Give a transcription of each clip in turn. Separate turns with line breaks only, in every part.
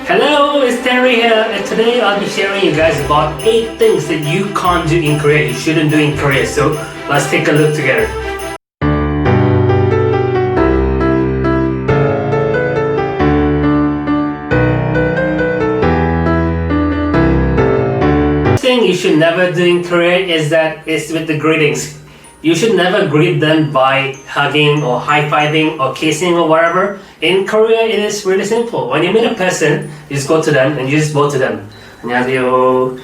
Hello, it's Terry here, and today I'll be sharing you guys about 8 things that you can't do in Korea, you shouldn't do in Korea. So let's take a look together. Thing you should never do in Korea is with the greetings. You should never greet them by hugging or high-fiving or kissing or whatever. In Korea, it is really simple. When you meet a person, you just go to them and you just bow to them. 안녕하세요.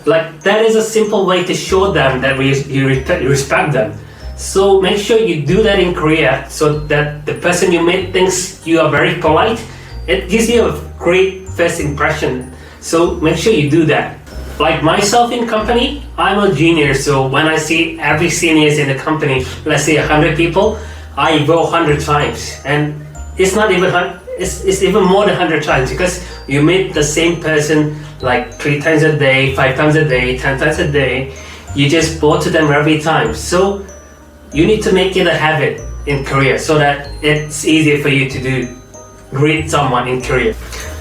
Like, that is a simple way to show them that you respect them. So make sure you do that in Korea so that the person you meet thinks you are very polite. It gives you a great first impression. So make sure you do that. Like myself in company, I'm a junior, so when I see every seniors in the company, let's say 100 people, I go 100 times. And it's not even, it's even more than 100 times because you meet the same person like 3 times a day, 5 times a day, 10 times a day. You just bow to them every time. So you need to make it a habit in Korea so that it's easier for you to greet someone in Korea.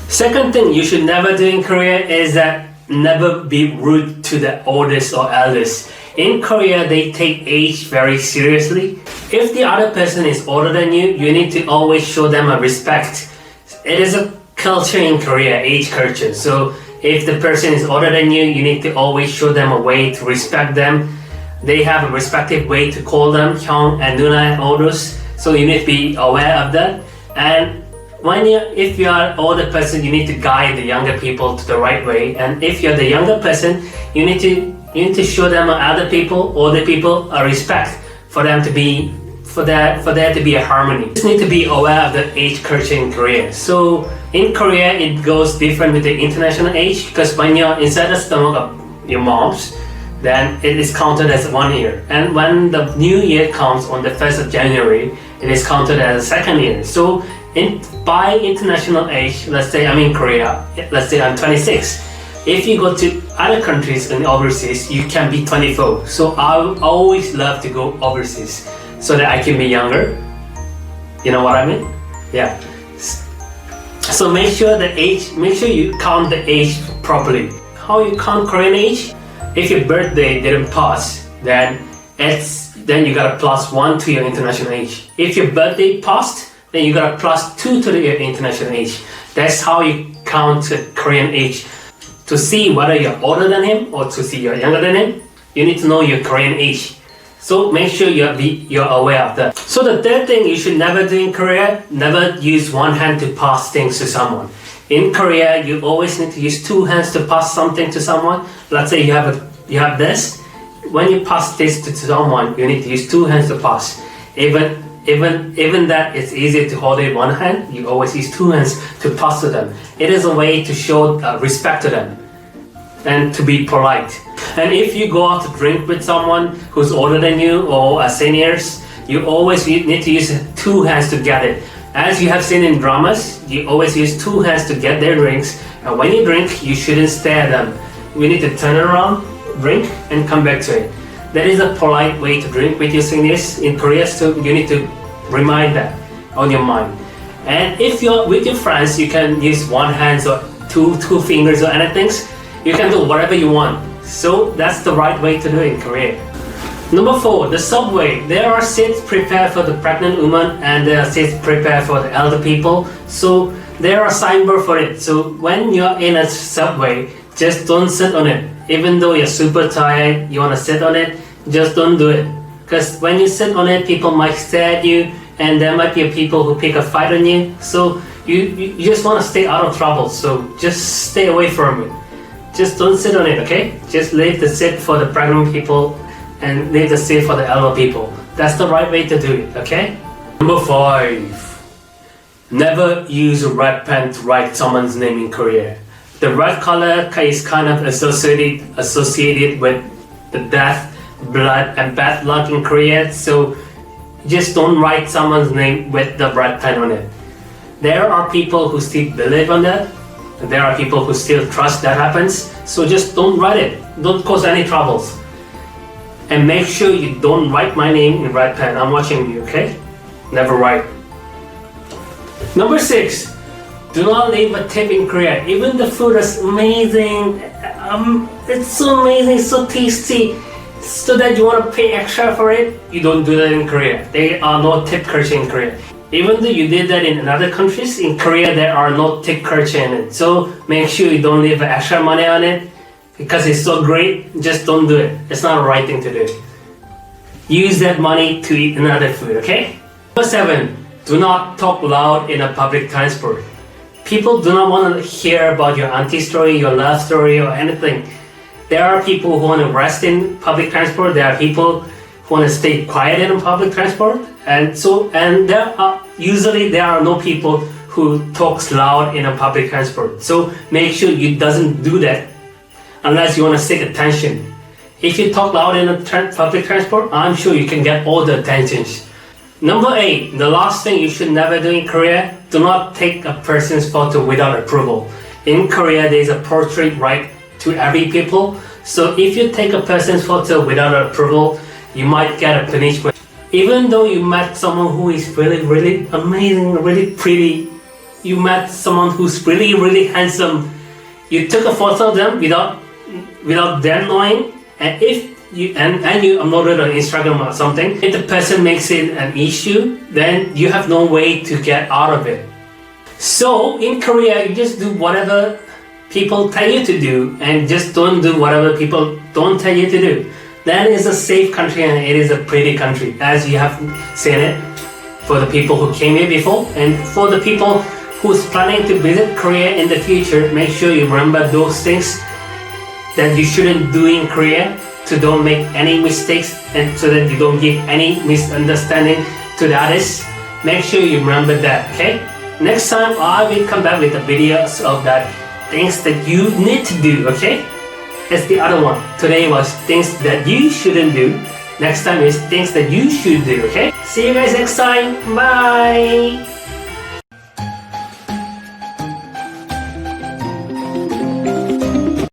Second thing you should never do in Korea is that never be rude to the oldest or eldest. In Korea, they take age very seriously. If the other person is older than you, you need to always show them a respect. It is a culture in Korea, age culture. So if the person is older than you, you need to always show them a way to respect them. They have a respective way to call them, 형 and 누나 and oldest. So you need to be aware of that. And if you are an older person, you need to guide the younger people to the right way. And if you're the younger person, you need to show them older people, a respect for them to be, for there to be a harmony. You just need to be aware of the age culture in Korea. So in Korea, it goes different with the international age because when you're inside the stomach of your mom's, then it is counted as 1 year. And when the new year comes on the 1st of January, it is counted as a 2nd year. So by international age, let's say I'm in Korea, let's say I'm 26. If you go to other countries and overseas, you can be 24. So I always love to go overseas so that I can be younger. You know what I mean? Yeah. So make sure you count the age properly. How you count Korean age? If your birthday didn't pass, then you got a +1 to your international age. If your birthday passed, then you got a +2 to your international age. That's how you count the Korean age. To see whether you're older than him or to see you're younger than him, you need to know your Korean age. So make sure you're aware of that. So the third thing you should never do in Korea, never use one hand to pass things to someone. In Korea, you always need to use 2 hands to pass something to someone. Let's say you have this. When you pass this to someone, you need to use 2 hands to pass. Even that it's easier to hold it in 1 hand, you always use 2 hands to pass to them. It is a way to show respect to them and to be polite. And if you go out to drink with someone who's older than you or seniors, you always need to use 2 hands to get it. As you have seen in dramas, you always use 2 hands to get their drinks. And when you drink, you shouldn't stare at them. You need to turn around, drink, and come back to it. That is a polite way to drink with your seniors in Korea, so you need to remind that on your mind. And if you're with your friends, you can use 1 hand or two fingers or anything. You can do whatever you want. So that's the right way to do it in Korea. Number 4, the subway. There are seats prepared for the pregnant woman and there are seats prepared for the elder people. So there are signboards for it. So when you're in a subway, just don't sit on it. Even though you're super tired, you want to sit on it, just don't do it. Because when you sit on it, people might stare at you and there might be people who pick a fight on you. So you just want to stay out of trouble. So just stay away from it. Just don't sit on it, okay? Just leave the seat for the pregnant people and leave the seat for the elder people. That's the right way to do it, okay? Number 5. Never use a red pen to write someone's name in Korea. The red color is kind of associated with the death, blood, and bad luck in Korea. So just don't write someone's name with the red pen on it. There are people who still believe on that. There are people who still trust that happens. So just don't write it. Don't cause any troubles. And make sure you don't write my name in red pen. I'm watching you, okay? Never write. Number 6. Do not leave a tip in Korea. Even the food is amazing. It's so amazing, so tasty. So that you want to pay extra for it, you don't do that in Korea. There are no tip culture in Korea. Even though you did that in other countries, in Korea there are no tip culture in it. So make sure you don't leave extra money on it because it's so great. Just don't do it. It's not the right thing to do. Use that money to eat another food, okay? Number 7. Do not talk loud in a public transport. People do not want to hear about your auntie story, your love story, or anything. There are people who want to rest in public transport. There are people who want to stay quiet in public transport, and usually there are no people who talks loud in a public transport. So make sure you doesn't do that unless you want to seek attention. If you talk loud in a public transport, I'm sure you can get all the attentions. Number 8, the last thing you should never do in Korea: do not take a person's photo without approval. In Korea, there is a portrait right to every people. So if you take a person's photo without approval, you might get a punishment. Even though you met someone who is really, really amazing, really pretty, you met someone who's really, really handsome, you took a photo of them without them knowing, and if you uploaded on Instagram or something, if the person makes it an issue, then you have no way to get out of it. So in Korea, you just do whatever people tell you to do, and just don't do whatever people don't tell you to do. That is a safe country, and it is a pretty country, as you have seen it for the people who came here before. And for the people who's planning to visit Korea in the future, make sure you remember those things that you shouldn't do in Korea, to don't make any mistakes, and so that you don't give any misunderstanding to the others. Make sure you remember that, okay? Next time I will come back with the videos of that things that you need to do, okay? That's the other one. Today was things that you shouldn't do. Next time is things that you should do, okay? See you guys next time. Bye!